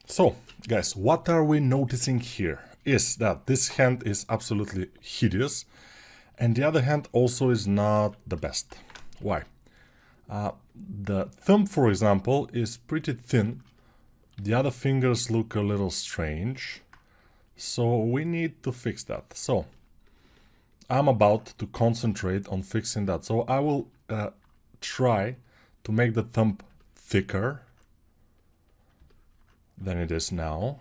So, guys, what are we noticing here is that this hand is absolutely hideous, and the other hand also is not the best. Why? The thumb, for example, is pretty thin. The other fingers look a little strange. So we need to fix that. So I'm about to concentrate on fixing that. So I will try to make the thumb thicker than it is now,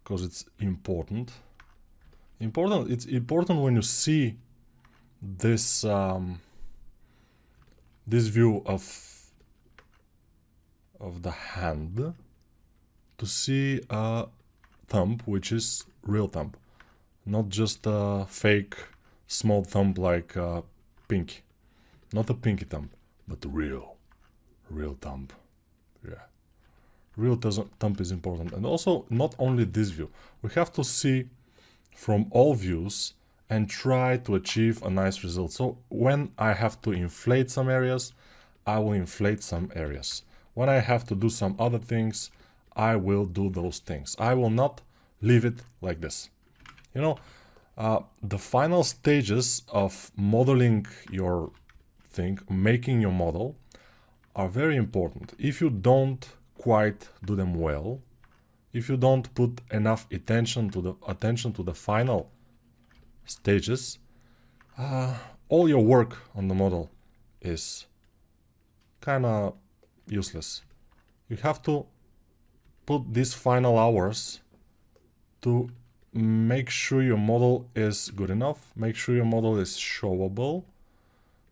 because it's important. It's important when you see this this view of the hand, to see a thumb which is real thumb, not just a fake small thumb like pinky. Not a pinky thumb, but the real thumb. Yeah. Real thumb is important. And also, not only this view. We have to see from all views and try to achieve a nice result. So when I have to inflate some areas, I will inflate some areas. When I have to do some other things, I will do those things. I will not leave it like this. You know, the final stages of modeling your thing, making your model, are very important. If you don't quite do them well, if you don't put enough attention to the final stages, all your work on the model is kind of useless. You have to put these final hours to make sure your model is good enough, make sure your model is showable,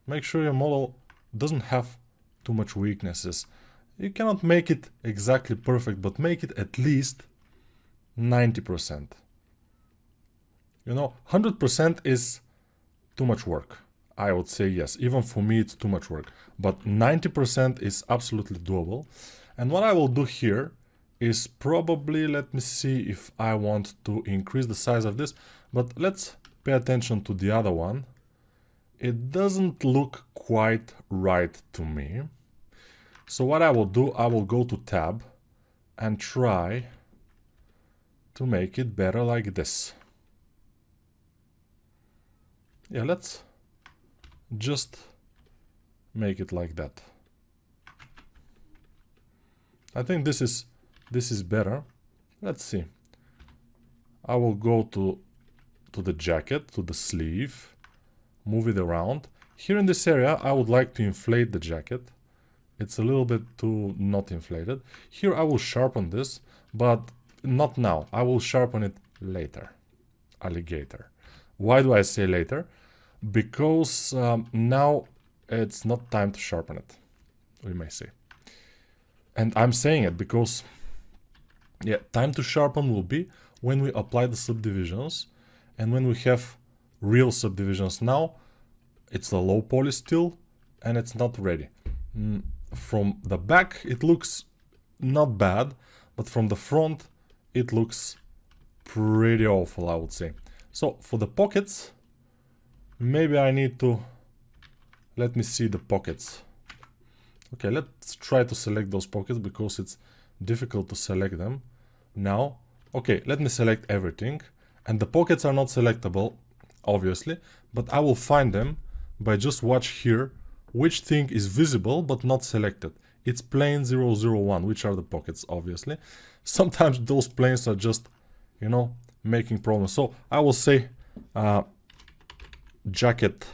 make sure your model doesn't have too much weaknesses. You cannot make it exactly perfect, but make it at least 90%. You know, 100% is too much work. I would say yes, even for me it's too much work. But 90% is absolutely doable. And what I will do here is probably, let me see if I want to increase the size of this, but let's pay attention to the other one. It doesn't look quite right to me. So what I will do, I will go to tab and try to make it better like this. Yeah, let's just make it like that. I think this is better. Let's see. I will go to the jacket, to the sleeve, move it around. Here in this area, I would like to inflate the jacket. It's a little bit too not inflated. Here I will sharpen this, but not now. I will sharpen it later. Alligator. Why do I say later? Because now it's not time to sharpen it, we may say. And I'm saying it because, yeah, time to sharpen will be when we apply the subdivisions and when we have real subdivisions. Now it's a low poly still and it's not ready. From the back it looks not bad, but from the front it looks pretty awful, I would say. So for the pockets, maybe I need to, let me see the pockets. Okay, let's try to select those pockets because it's difficult to select them now. Okay, let me select everything, and the pockets are not selectable, obviously, but I will find them by just watch here which thing is visible but not selected. It's plane 001, which are the pockets, obviously. Sometimes those planes are just, you know, making problems. So I will say jacket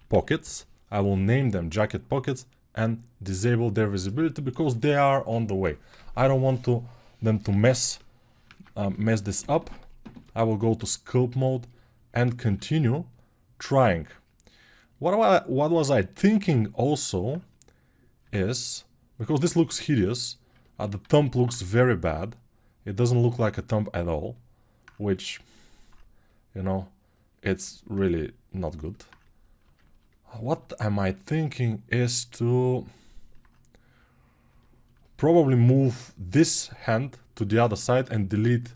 pockets. I will name them jacket pockets and disable their visibility because they are on the way. I don't want them to mess this up. I will go to sculpt mode and continue trying. What was I thinking also is, because this looks hideous, the thumb looks very bad. It doesn't look like a thumb at all, which, you know, it's really not good. What am I thinking is to probably move this hand to the other side and delete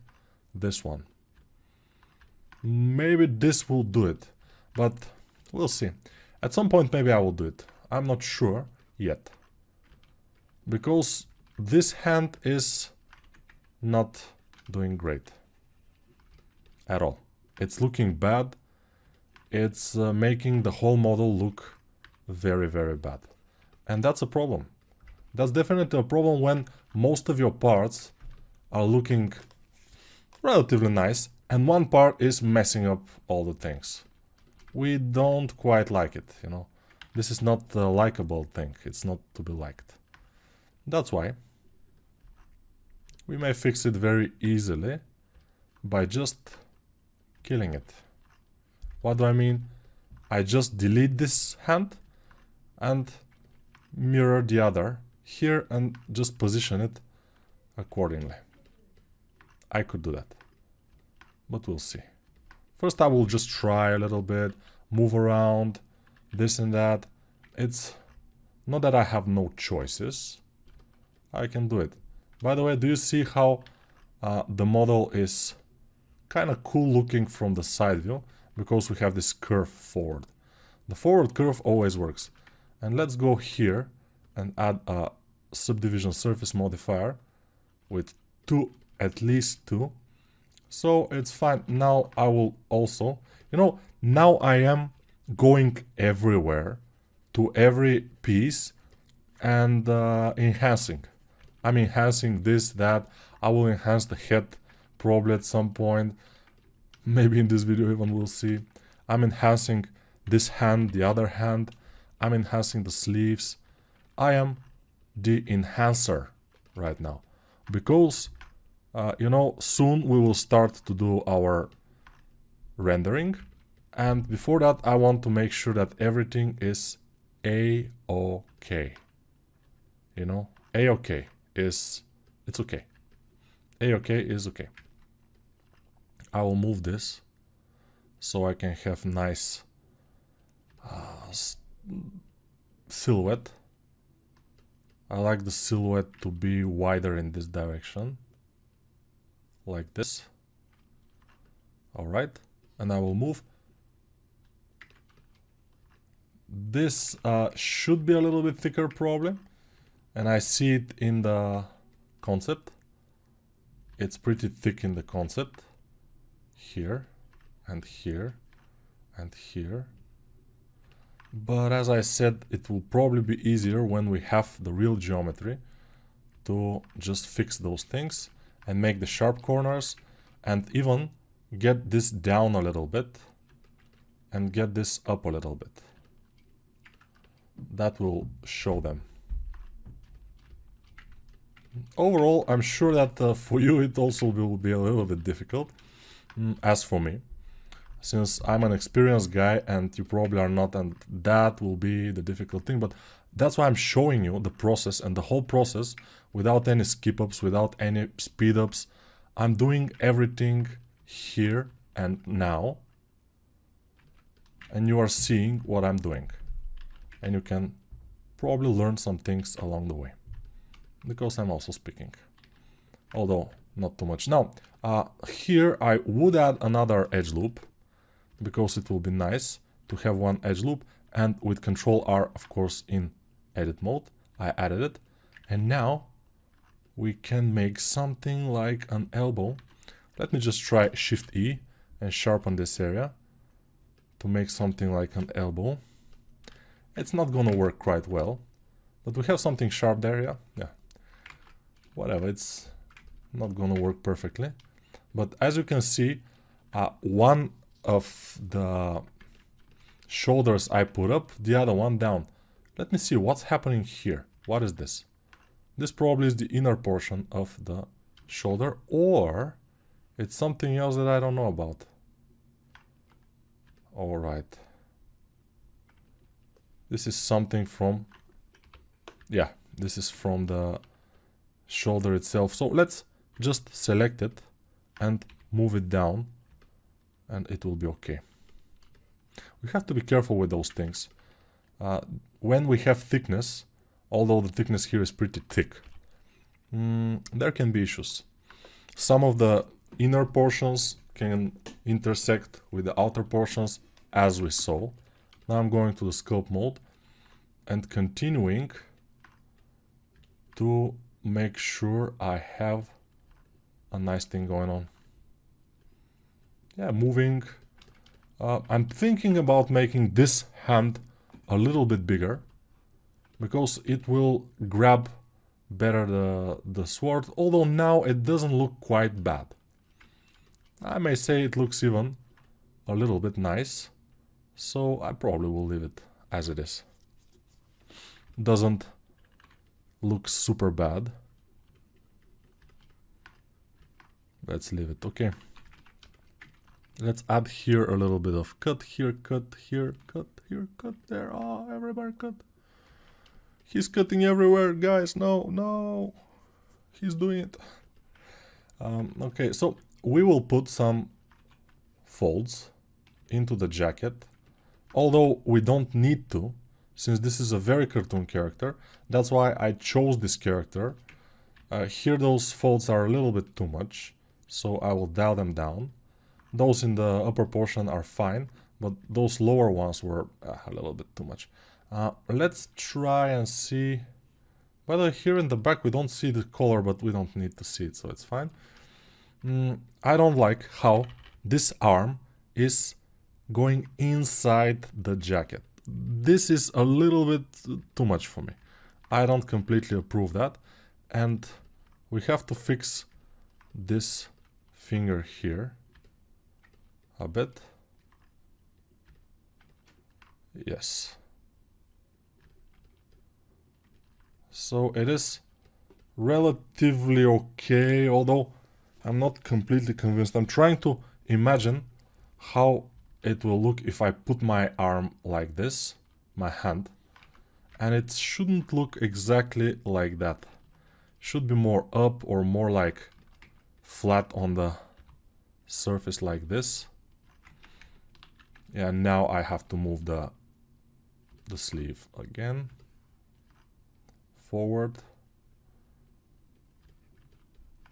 this one. Maybe this will do it, but we'll see. At some point maybe I will do it. I'm not sure yet. Because this hand is not doing great at all. It's looking bad. It's making the whole model look very, very bad. And that's a problem. That's definitely a problem when most of your parts are looking relatively nice and one part is messing up all the things. We don't quite like it, you know. This is not a likable thing. It's not to be liked. That's why we may fix it very easily by just killing it. What do I mean? I just delete this hand and mirror the other here and just position it accordingly. I could do that, but we'll see. First I will just try a little bit, move around, this and that. It's not that I have no choices. I can do it. By the way, do you see how the model is kind of cool looking from the side view? Because we have this curve forward. The forward curve always works. And let's go here and add a subdivision surface modifier with at least two. So it's fine. Now I will also, you know, now I am going everywhere to every piece and enhancing. I'm enhancing this, that. I will enhance the head probably at some point. Maybe in this video even we'll see. I'm enhancing this hand, the other hand. I'm enhancing the sleeves. I am the enhancer right now. Because, you know, soon we will start to do our rendering. And before that, I want to make sure that everything is A-OK. You know, A-OK is, it's okay. A-OK is okay. I will move this so I can have nice silhouette. I like the silhouette to be wider in this direction, like this. Alright, and I will move. This should be a little bit thicker probably, and I see it in the concept. It's pretty thick in the concept. Here and here and here. But as I said, it will probably be easier when we have the real geometry to just fix those things and make the sharp corners and even get this down a little bit and get this up a little bit. That will show them. Overall, I'm sure that for you it also will be a little bit difficult. As for me, since I'm an experienced guy and you probably are not, and that will be the difficult thing, but that's why I'm showing you the process and the whole process without any skip ups, without any speed ups. I'm doing everything here and now, and you are seeing what I'm doing, and you can probably learn some things along the way because I'm also speaking, although not too much. Now, here I would add another edge loop because it will be nice to have one edge loop, and with Control R, of course, in edit mode, I added it. And now we can make something like an elbow. Let me just try Shift E and sharpen this area to make something like an elbow. It's not gonna work quite well, but we have something sharp there, yeah. Whatever, it's not gonna work perfectly. But as you can see, one of the shoulders I put up, the other one down. Let me see what's happening here. What is this? This probably is the inner portion of the shoulder, or it's something else that I don't know about. Alright. This is something from, yeah, this is from the shoulder itself. So let's just select it and move it down, and it will be okay. We have to be careful with those things. When we have thickness, although the thickness here is pretty thick, there can be issues. Some of the inner portions can intersect with the outer portions, as we saw. Now I'm going to the sculpt mode and continuing to make sure I have a nice thing going on. Yeah, moving. I'm thinking about making this hand a little bit bigger, because it will grab better the sword, although now it doesn't look quite bad. I may say it looks even a little bit nice, so I probably will leave it as it is. Doesn't look super bad. Let's leave it, okay. Let's add here a little bit of cut here, cut here, cut here, cut there. Oh, everywhere cut. He's cutting everywhere, guys. No, no. He's doing it. Okay, so we will put some folds into the jacket. Although we don't need to, since this is a very cartoon character. That's why I chose this character. Here those folds are a little bit too much, so I will dial them down. Those in the upper portion are fine, but those lower ones were a little bit too much. Let's try and see. By the way, here in the back we don't see the color, but we don't need to see it, so it's fine. I don't like how this arm is going inside the jacket. This is a little bit too much for me. I don't completely approve that, and we have to fix this finger here a bit. Yes. So it is relatively okay, although I'm not completely convinced. I'm trying to imagine how it will look if I put my arm like this, my hand, and it shouldn't look exactly like that. Should be more up or more like flat on the surface like this. Yeah, now I have to move the sleeve again. Forward.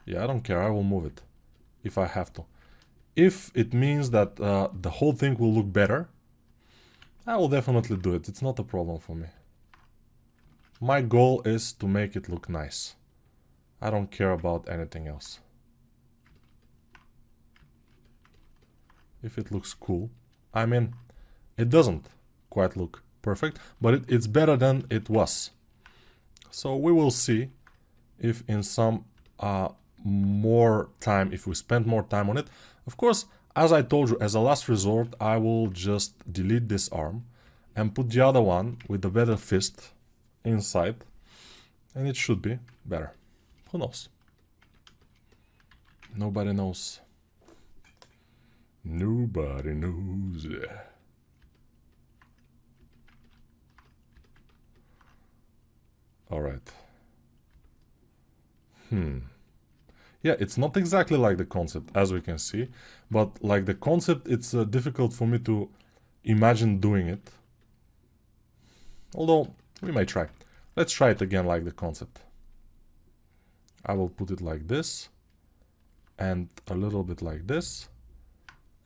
Yeah, I don't care, I will move it if I have to. If it means that the whole thing will look better, I will definitely do it. It's not a problem for me. My goal is to make it look nice. I don't care about anything else. If it looks cool. I mean, it doesn't quite look perfect, but it's better than it was. So we will see if in some more time, if we spend more time on it. Of course, as I told you, as a last resort, I will just delete this arm and put the other one with the better fist inside, and it should be better. Who knows? Nobody knows. Nobody knows. All right. Yeah, it's not exactly like the concept, as we can see, but like the concept, it's difficult for me to imagine doing it. Although, we may try. Let's try it again like the concept. I will put it like this, and a little bit like this,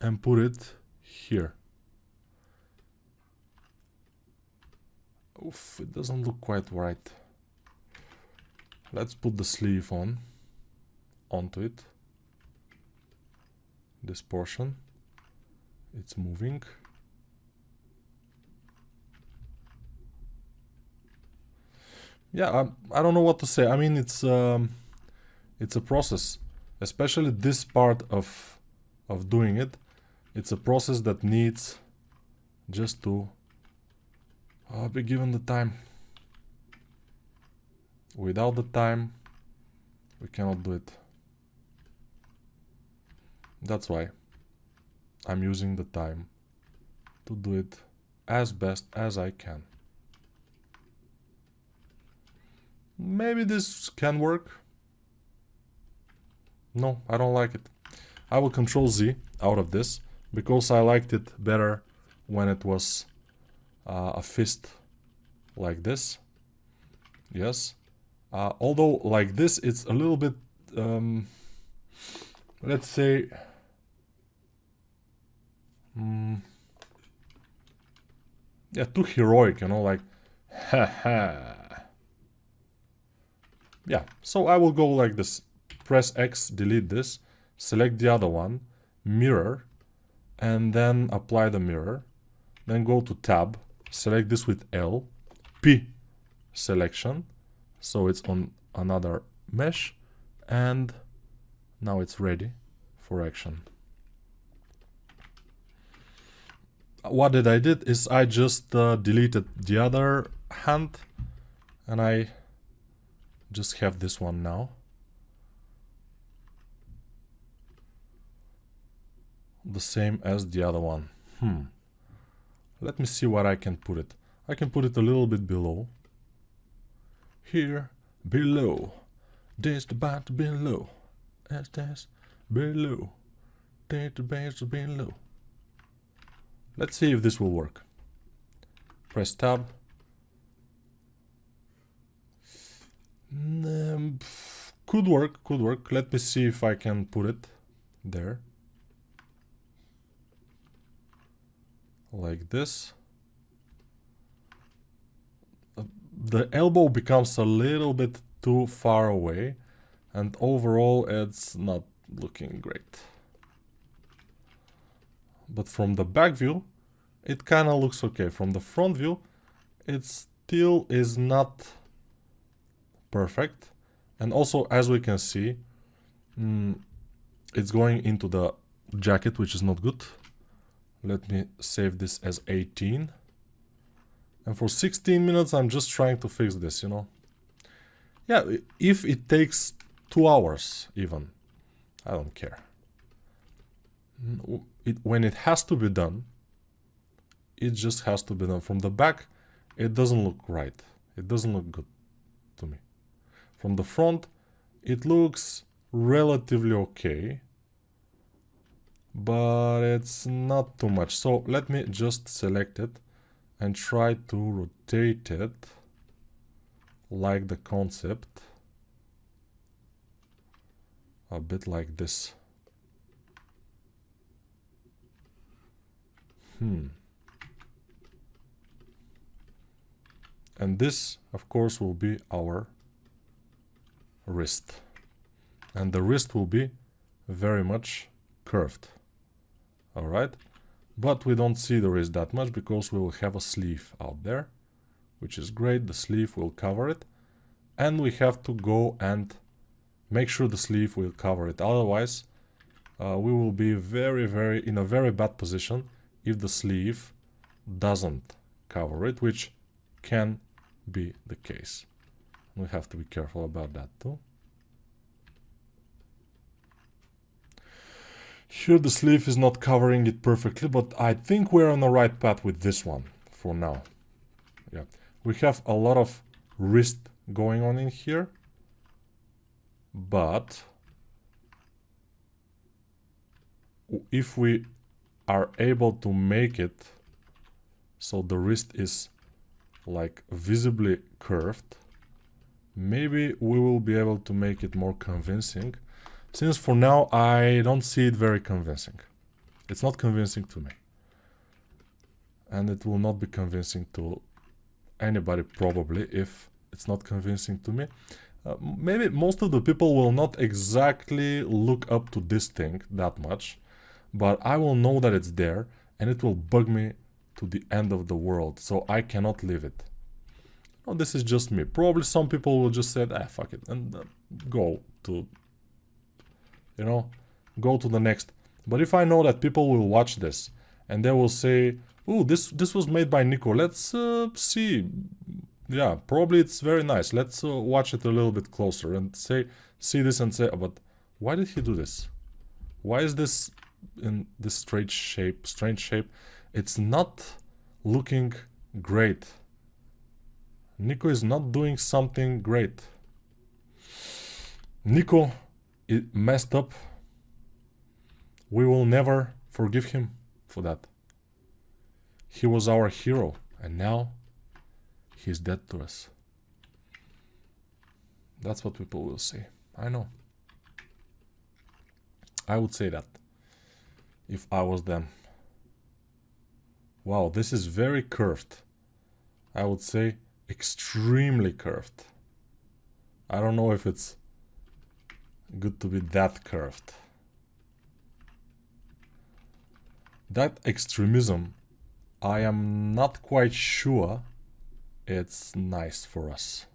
and put it here. Oof, it doesn't look quite right. Let's put the sleeve onto it. This portion. It's moving. Yeah, I don't know what to say. I mean, it's a process, especially this part of doing it. It's a process that needs just to be given the time. Without the time, we cannot do it. That's why I'm using the time to do it as best as I can. Maybe this can work. No, I don't like it. I will Control Z out of this because I liked it better when it was a fist like this. Yes. Although like this, it's a little bit, let's say, yeah, too heroic, you know, like, haha. Yeah, so I will go like this. Press X, delete this, select the other one, mirror, and then apply the mirror. Then go to tab, select this with L, P selection, so it's on another mesh, and now it's ready for action. What I did is I just deleted the other hand, and I just have this one now. The same as the other one. Let me see what I can put it. I can put it a little bit below. Here, below. This but below. As this below. Database below. Let's see if this will work. Press tab. Could work, could work. Let me see if I can put it there. Like this. The elbow becomes a little bit too far away, and overall it's not looking great. But from the back view, it kind of looks okay. From the front view, it still is not perfect. And also, as we can see, it's going into the jacket, which is not good. Let me save this as 18. And for 16 minutes, I'm just trying to fix this, you know. Yeah, if it takes 2 hours even, I don't care. When it has to be done, it just has to be done. From the back, it doesn't look right. It doesn't look good to me. From the front, it looks relatively okay, but it's not too much. So let me just select it and try to rotate it like the concept, a bit like this. And this, of course, will be our wrist. And the wrist will be very much curved. Alright? But we don't see the wrist that much because we will have a sleeve out there, which is great. The sleeve will cover it. And we have to go and make sure the sleeve will cover it. Otherwise, we will be in a very bad position if the sleeve doesn't cover it, which can be the case. We have to be careful about that too. Here the sleeve is not covering it perfectly, but I think we're on the right path with this one for now. Yeah, we have a lot of wrist going on in here, but if we are able to make it so the wrist is like visibly curved, maybe we will be able to make it more convincing. Since for now I don't see it very convincing. It's not convincing to me. And it will not be convincing to anybody probably if it's not convincing to me. Maybe most of the people will not exactly look up to this thing that much, but I will know that it's there and it will bug me to the end of the world, so I cannot leave it. Oh, this is just me. Probably some people will just say, fuck it, and go to, you know, go to the next. But if I know that people will watch this and they will say, oh, this was made by Nico, let's see. Yeah, probably it's very nice. Let's watch it a little bit closer and see this and say, oh, but why did he do this? Why is this in this strange shape? It's not looking great. Nico is not doing something great. Nico messed up. We will never forgive him for that. He was our hero, and now he's dead to us. That's what people will say. I know. I would say that if I was them. Wow, this is very curved. I would say extremely curved. I don't know if it's good to be that curved. That extremism, I am not quite sure it's nice for us.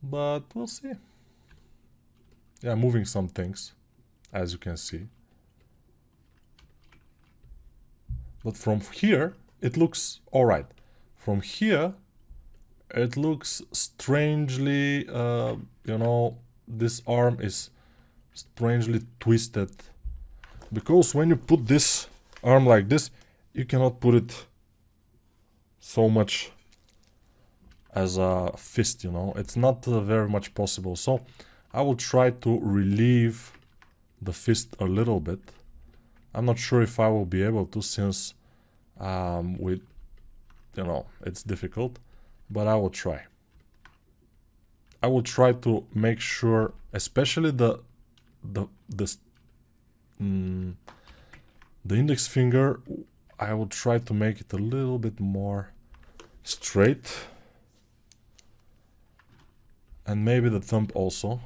But we'll see. Yeah, moving some things, as you can see. But from here, it looks alright. From here, it looks strangely, you know, this arm is strangely twisted. Because when you put this arm like this, you cannot put it so much as a fist, you know. It's not very much possible. So I will try to relieve the fist a little bit. I'm not sure if I will be able to, since with, you know, it's difficult, but I will try. I will try to make sure, especially the index finger, I will try to make it a little bit more straight. And maybe the thumb also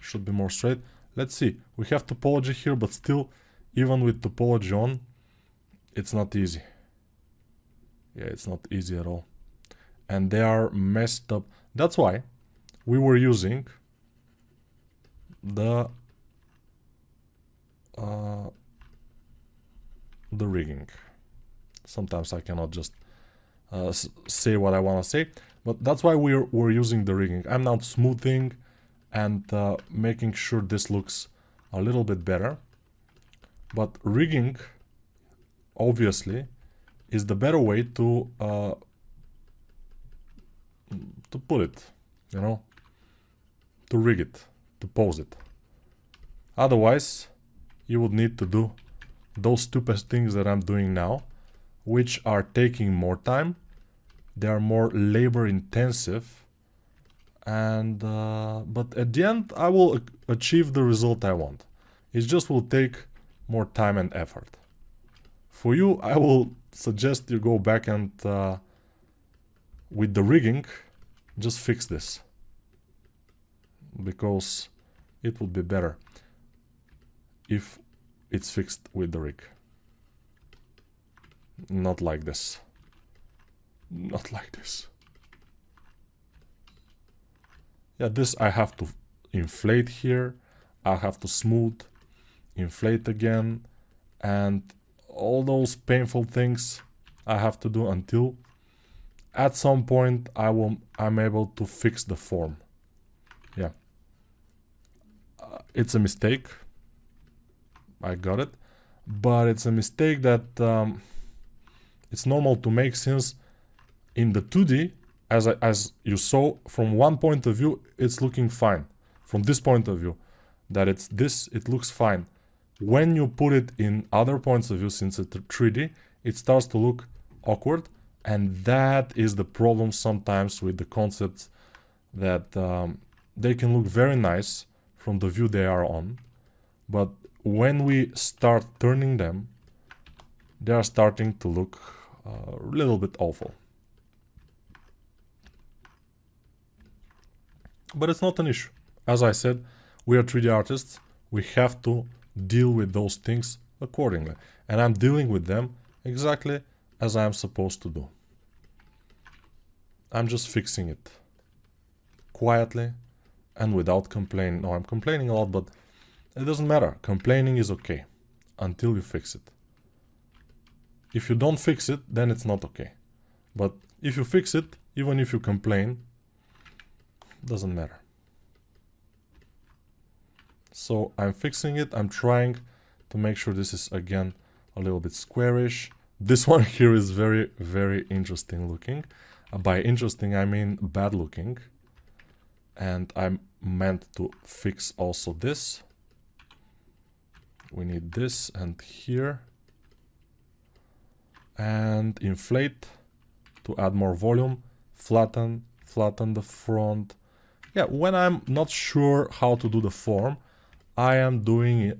should be more straight. Let's see. We have topology here, but still, even with topology on, it's not easy. Yeah, it's not easy at all. And they are messed up. That's why we were using the rigging. Sometimes I cannot just say what I want to say, but that's why we're using the rigging. I'm now smoothing and making sure this looks a little bit better. But rigging, obviously, is the better way to put it, you know, to rig it, to pose it. Otherwise, you would need to do those stupid things that I'm doing now, which are taking more time. They are more labor intensive, and but at the end I will achieve the result I want. It just will take more time and effort. For you, I will suggest you go back and with the rigging, just fix this, because it would be better if it's fixed with the rig. Not like this. Not like this. Yeah, this I have to inflate here. I have to smooth, inflate again, and all those painful things I have to do until at some point I'm able to fix the form. Yeah. It's a mistake. I got it. But it's a mistake that it's normal to make, since in the 2D, as you saw, from one point of view, it's looking fine. From this point of view, that it's this, it looks fine. When you put it in other points of view, since it's 3D, it starts to look awkward. And that is the problem sometimes with the concepts, that they can look very nice from the view they are on. But when we start turning them, they are starting to look a little bit awful. But it's not an issue. As I said, we are 3D artists. We have to deal with those things accordingly. And I'm dealing with them exactly as I am supposed to do. I'm just fixing it quietly and without complaining. No, I'm complaining a lot, but it doesn't matter. Complaining is okay until you fix it. If you don't fix it, then it's not okay. But if you fix it, even if you complain, doesn't matter. So I'm fixing it. I'm trying to make sure this is again a little bit squarish. This one here is very, very interesting looking. By interesting, I mean bad looking. And I meant to fix also this. We need this and here. And inflate to add more volume. Flatten the front. Yeah, when I'm not sure how to do the form, I am doing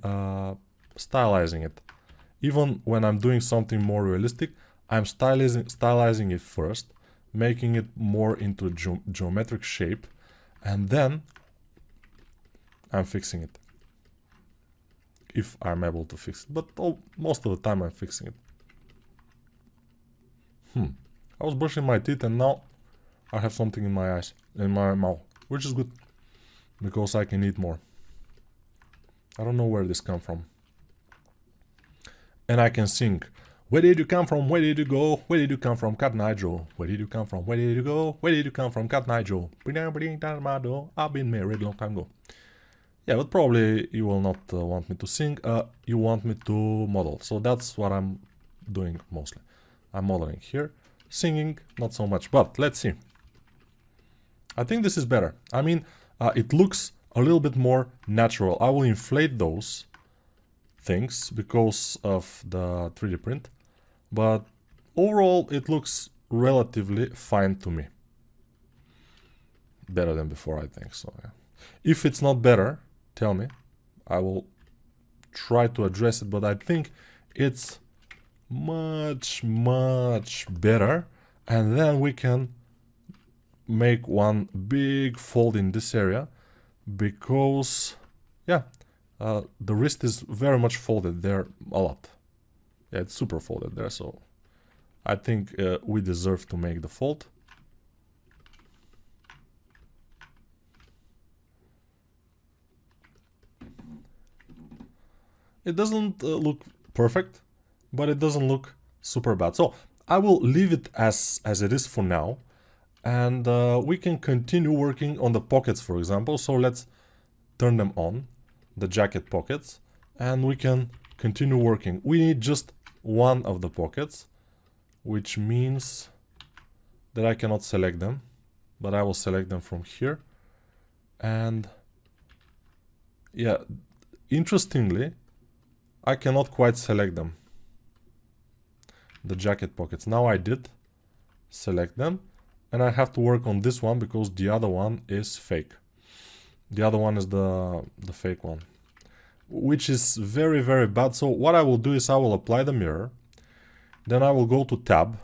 stylizing it. Even when I'm doing something more realistic, I'm stylizing it first, making it more into a geometric shape, and then I'm fixing it. If I'm able to fix it, but most of the time I'm fixing it. I was brushing my teeth and now I have something in my eyes, in my mouth, which is good, because I can eat more. I don't know where this come from. And I can sing. Where did you come from? Where did you go? Where did you come from, Cat Nigel? Where did you come from? Where did you go? Where did you come from, Cat Nigel? I've been married a long time ago. Yeah, but probably you will not want me to sing. You want me to model. So that's what I'm doing mostly. I'm modeling here. Singing, not so much. But let's see. I think this is better. I mean, it looks a little bit more natural. I will inflate those things because of the 3D print. But overall, it looks relatively fine to me. Better than before, I think. So, yeah. If it's not better, tell me. I will try to address it, but I think it's much better. And then we can make one big fold in this area, because, yeah, the wrist is very much folded there a lot. Yeah, it's super folded there, so I think we deserve to make the fold. It doesn't look perfect, but it doesn't look super bad. So I will leave it as it is for now, and we can continue working on the pockets, for example. So let's turn them on, the jacket pockets, and we can continue working. We need just one of the pockets, which means that I cannot select them, but I will select them from here. And yeah, interestingly, I cannot quite select them, the jacket pockets. Now I did select them, and I have to work on this one because the other one is fake. The other one is the fake one, which is very bad. So what I will do is I will apply the mirror, then I will go to tab,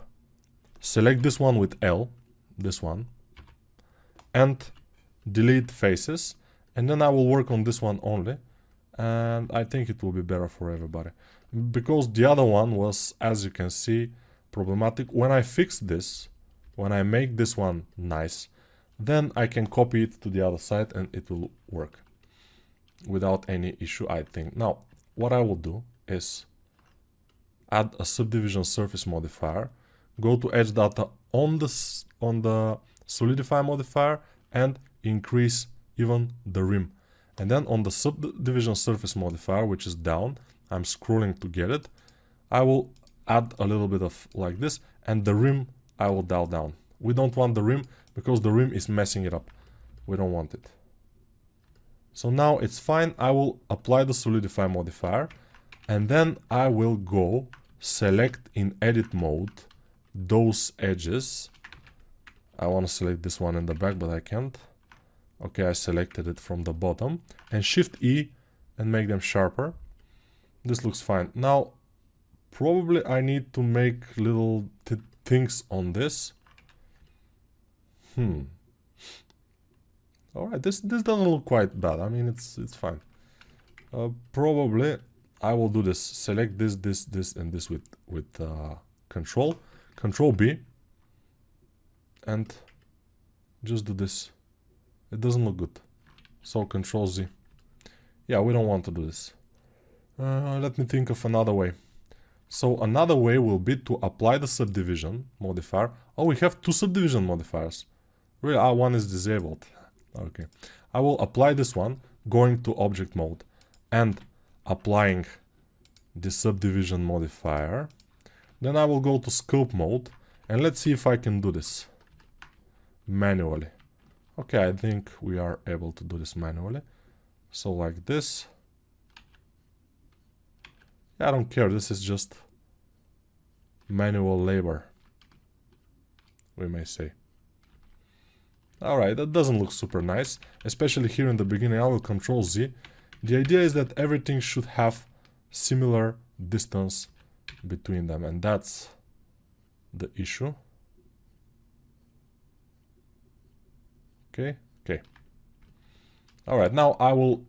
select this one with L, this one, and delete faces, and then I will work on this one only, and I think it will be better for everybody, because the other one was, as you can see, problematic. When I fix this, when I make this one nice, then I can copy it to the other side and it will work without any issue, I think. Now, what I will do is add a subdivision surface modifier, go to edge data on the solidify modifier and increase even the rim. And then on the subdivision surface modifier, which is down, I'm scrolling to get it, I will add a little bit of like this, and the rim I will dial down. We don't want the rim because the rim is messing it up. We don't want it. So now it's fine. I will apply the solidify modifier, and then I will go select in edit mode those edges. I want to select this one in the back, but I can't. Okay, I selected it from the bottom, and Shift E and make them sharper. This looks fine. Now, probably I need to make little things on this. Alright, this doesn't look quite bad. I mean, it's fine. Probably I will do this. Select this, and this with Control B, and just do this. It doesn't look good. So Control Z. Yeah, we don't want to do this. Let me think of another way. So another way will be to apply the subdivision modifier. Oh, we have two subdivision modifiers. Really? One is disabled. Okay. I will apply this one, going to object mode and applying the subdivision modifier. Then I will go to scope mode, and let's see if I can do this manually. Okay, I think we are able to do this manually. So like this. I don't care, this is just manual labor, we may say. Alright, that doesn't look super nice, especially here in the beginning. I will Control Z. The idea is that everything should have similar distance between them, and that's the issue. Okay, okay. Alright, now I will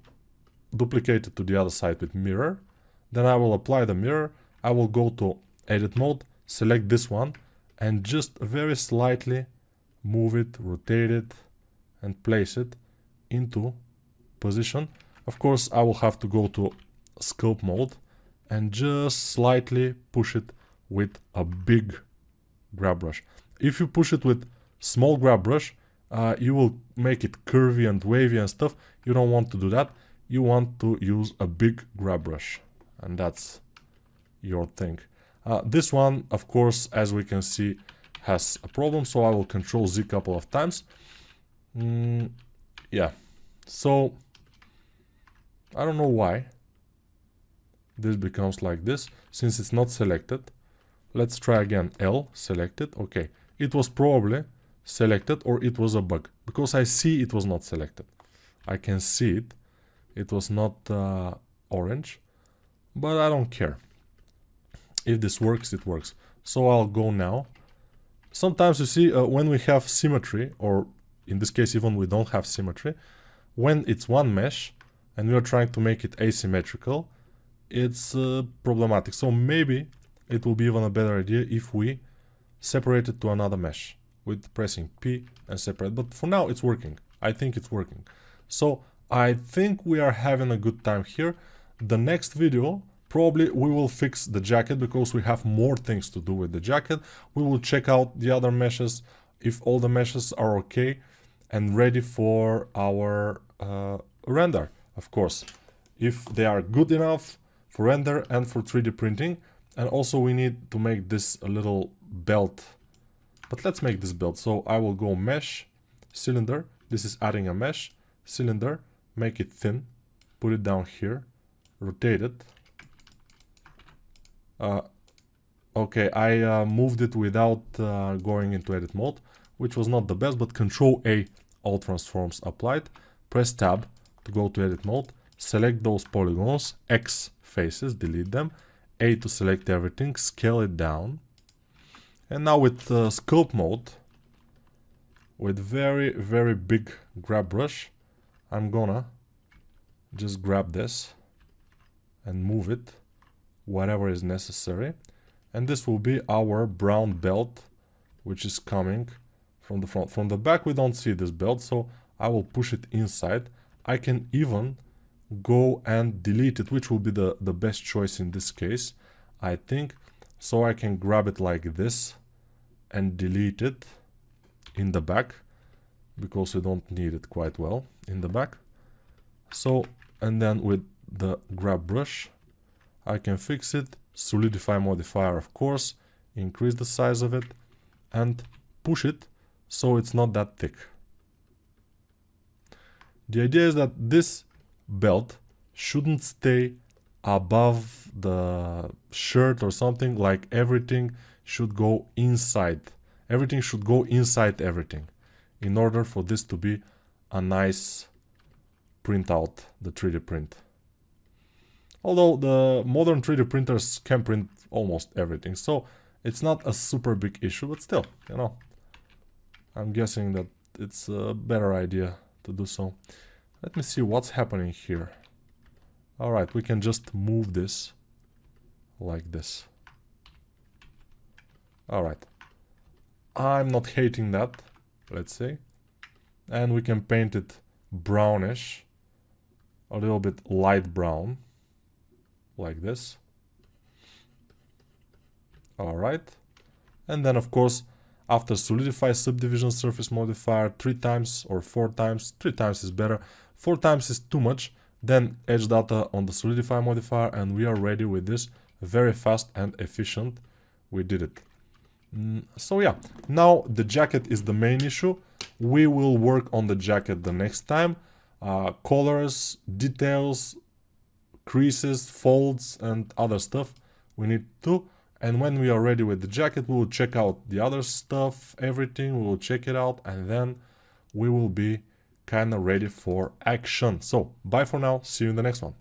duplicate it to the other side with mirror. Then I will apply the mirror. I will go to edit mode, select this one, and just very slightly move it, rotate it, and place it into position. Of course, I will have to go to scope mode and just slightly push it with a big grab brush. If you push it with small grab brush, you will make it curvy and wavy and stuff. You don't want to do that. You want to use a big grab brush, and that's your thing. This one, of course, as we can see, has a problem, so I will Control Z a couple of times. Yeah, so I don't know why this becomes like this, since it's not selected. Let's try again. L, selected. Okay, it was probably selected, or it was a bug, because I see it was not selected. I can see it. It was not orange, but I don't care. If this works, it works. So I'll go now. Sometimes you see when we have symmetry, or in this case even we don't have symmetry, when it's one mesh and we are trying to make it asymmetrical, it's problematic. So maybe it will be even a better idea if we separate it to another mesh with pressing P and separate. But for now it's working. I think it's working. So I think we are having a good time here. The next video, probably we will fix the jacket, because we have more things to do with the jacket. We will check out the other meshes, if all the meshes are okay and ready for our render, of course. If they are good enough for render and for 3D printing. And also we need to make this a little belt. But let's make this belt. So I will go mesh, cylinder. This is adding a mesh, cylinder, make it thin, put it down here, rotate it. Okay, I moved it without going into edit mode, which was not the best, but Control A, all transforms applied. Press Tab to go to edit mode, select those polygons, X faces, delete them, A to select everything, scale it down. And now with scope mode, with very, very big grab brush, I'm gonna just grab this and move it whatever is necessary. And this will be our brown belt, which is coming from the front. From the back we don't see this belt, so I will push it inside. I can even go and delete it, which will be the best choice in this case, I think. So I can grab it like this and delete it in the back, because we don't need it quite well in the back. So, and then with the grab brush, I can fix it, solidify modifier, of course, increase the size of it, and push it so it's not that thick. The idea is that this belt shouldn't stay above the shirt or something, like everything should go inside. Everything should go inside everything in order for this to be a nice printout, the 3D print. Although the modern 3D printers can print almost everything, so it's not a super big issue, but still, you know, I'm guessing that it's a better idea to do so. Let me see what's happening here. Alright, we can just move this like this. Alright. I'm not hating that, let's say. And we can paint it brownish, a little bit light brown, like this. Alright. And then of course, after solidify subdivision surface modifier 3 times or 4 times, 3 times is better, 4 times is too much, then edge data on the solidify modifier, and we are ready with this. Very fast and efficient. We did it. So yeah, now the jacket is the main issue. We will work on the jacket the next time. Colors, details, creases, folds, and other stuff we need to. And when we are ready with the jacket, we will check out the other stuff, everything. We will check it out, and then we will be kind of ready for action. So bye for now. See you in the next one.